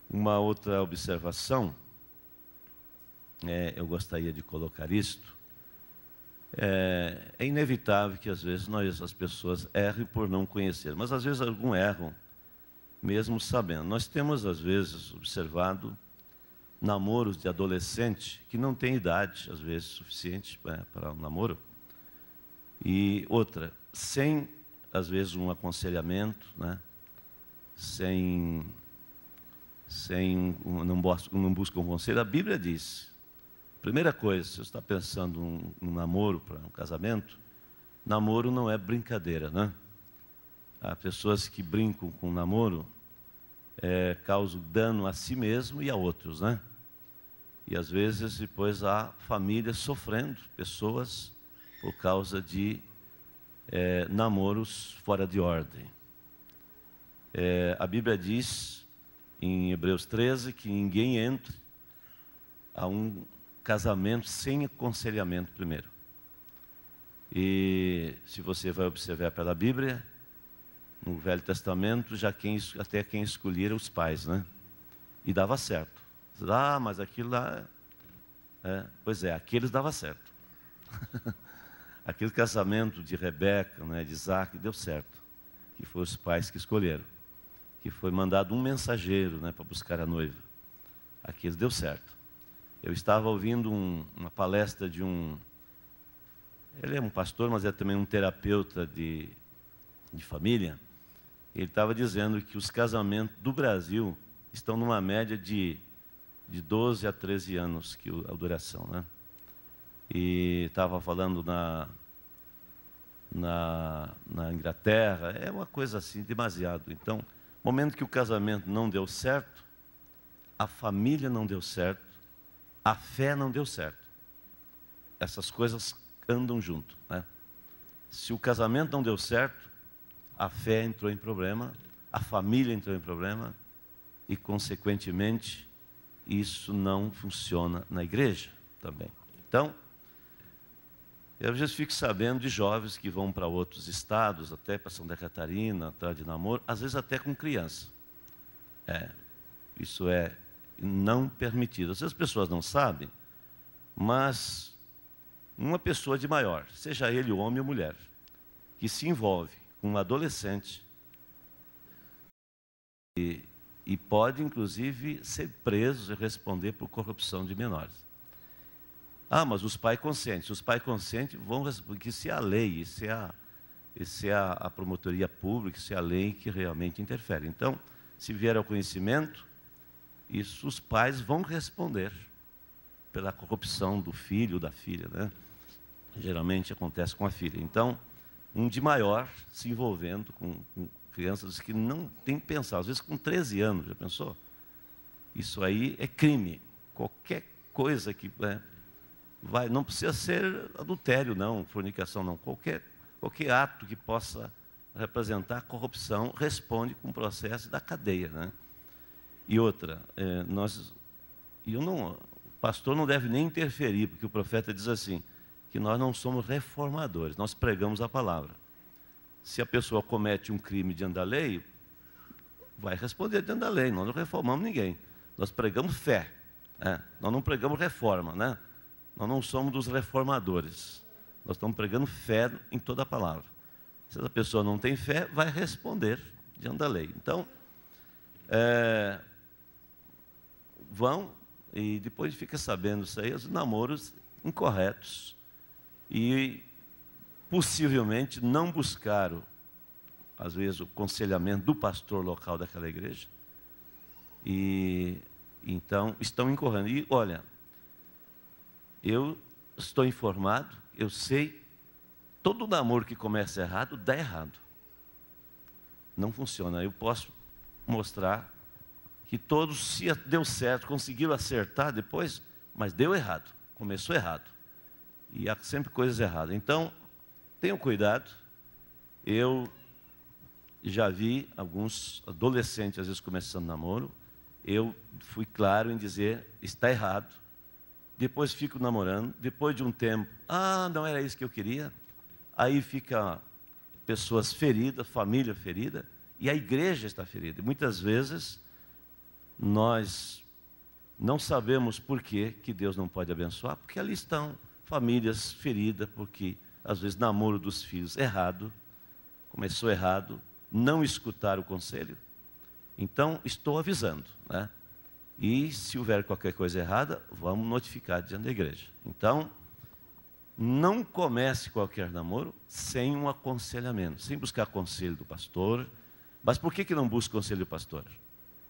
Uma outra observação, eu gostaria de colocar isto. É inevitável que às vezes as pessoas errem por não conhecer, mas às vezes alguns erram mesmo sabendo. Nós temos às vezes observado namoros de adolescente que não têm idade, às vezes, suficiente para um namoro. E outra, sem, às vezes, um aconselhamento, né? Não busca um conselho. A Bíblia diz, primeira coisa, se você está pensando um namoro para um casamento, namoro não é brincadeira, né? Há pessoas que brincam com o namoro, causam dano a si mesmo e a outros, né? E às vezes depois há famílias sofrendo, pessoas por causa de namoros fora de ordem. A Bíblia diz em Hebreus 13 que ninguém entra a um casamento sem aconselhamento primeiro. E se você vai observar pela Bíblia, no Velho Testamento, até quem escolhia os pais, né? E dava certo. Mas aquilo lá... Pois é, aqueles dava certo. Aquele casamento de Rebeca, né, de Isaac, deu certo. Que foram os pais que escolheram. Que foi mandado um mensageiro, né, para buscar a noiva. Aqueles deu certo. Eu estava ouvindo uma palestra de ele é um pastor, mas é também um terapeuta de família. Ele estava dizendo que os casamentos do Brasil estão numa média de 12 a 13 anos a duração, né? E estava falando na Inglaterra, é uma coisa assim, demasiado. Então, no momento que o casamento não deu certo, a família não deu certo, a fé não deu certo. Essas coisas andam junto, né? Se o casamento não deu certo, a fé entrou em problema, a família entrou em problema e, consequentemente, isso não funciona na igreja também. Então, eu às vezes fico sabendo de jovens que vão para outros estados, até para Santa Catarina, atrás de namoro, às vezes até com criança. Isso é não permitido. Às vezes as pessoas não sabem, mas uma pessoa de maior, seja ele homem ou mulher, que se envolve com um adolescente e pode, inclusive, ser preso e responder por corrupção de menores. Mas os pais conscientes. Os pais conscientes vão responder, porque isso é a lei, isso é a promotoria pública, isso é a lei que realmente interfere. Então, se vier ao conhecimento, isso os pais vão responder pela corrupção do filho ou da filha, né? Geralmente acontece com a filha. Então, um de maior se envolvendo com crianças que não tem que pensar, às vezes com 13 anos, já pensou? Isso aí é crime. Qualquer coisa que não precisa ser adultério, não, fornicação, não. Qualquer ato que possa representar corrupção responde com processo da cadeia, né? E outra, o pastor não deve nem interferir, porque o profeta diz assim, que nós não somos reformadores, nós pregamos a palavra. Se a pessoa comete um crime diante da lei, vai responder diante da lei, nós não reformamos ninguém. Nós pregamos fé, nós não pregamos reforma, né? Nós não somos dos reformadores, nós estamos pregando fé em toda a palavra. Se a pessoa não tem fé, vai responder diante da lei. Então, vão e depois fica sabendo isso aí, os namoros incorretos e possivelmente não buscaram, às vezes, o aconselhamento do pastor local daquela igreja e então estão incorrendo. E olha, eu estou informado, eu sei, todo namoro que começa errado, dá errado. Não funciona. Eu posso mostrar que todos, se deu certo, conseguiram acertar depois, mas deu errado, começou errado. E há sempre coisas erradas. Então, tenham cuidado. Eu já vi alguns adolescentes, às vezes, começando namoro. Eu fui claro em dizer, está errado. Depois fico namorando. Depois de um tempo, não era isso que eu queria. Aí fica pessoas feridas, família ferida. E a igreja está ferida. E muitas vezes nós não sabemos por que Deus não pode abençoar, porque ali estão famílias feridas, porque às vezes namoro dos filhos errado, começou errado, não escutar o conselho. Então, estou avisando, né? E se houver qualquer coisa errada, vamos notificar diante da igreja. Então, não comece qualquer namoro sem um aconselhamento, sem buscar conselho do pastor. Mas por que não busca o conselho do pastor?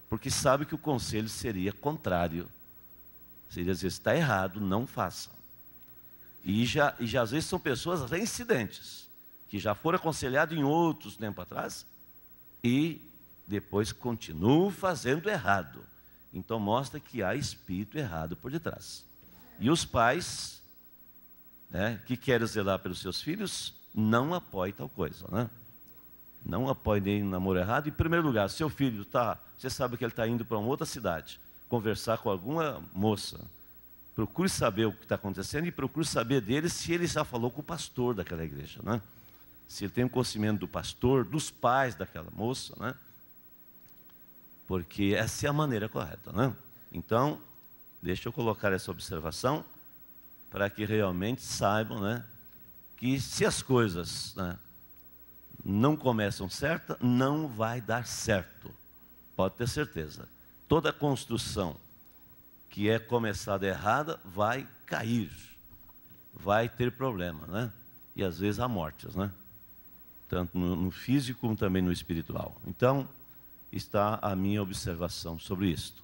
Porque sabe que o conselho seria contrário. Seria dizer, está errado, não faça. E já às vezes são pessoas reincidentes, que já foram aconselhados em outros tempos atrás, e depois continuam fazendo errado. Então mostra que há espírito errado por detrás. E os pais, né, que querem zelar pelos seus filhos, não apoiem tal coisa, né? Não apoie nem namoro errado. Em primeiro lugar, seu filho você sabe que ele está indo para uma outra cidade, conversar com alguma moça. Procure saber o que está acontecendo e procure saber dele se ele já falou com o pastor daquela igreja, né? Se ele tem um conhecimento do pastor, dos pais daquela moça, né? Porque essa é a maneira correta, né? Então, deixa eu colocar essa observação para que realmente saibam, né, que se as coisas, né, não começam certa, não vai dar certo. Pode ter certeza. Toda construção que é começada errada vai cair, vai ter problema, né? E às vezes há mortes, né? Tanto no físico como também no espiritual. Então, está a minha observação sobre isto.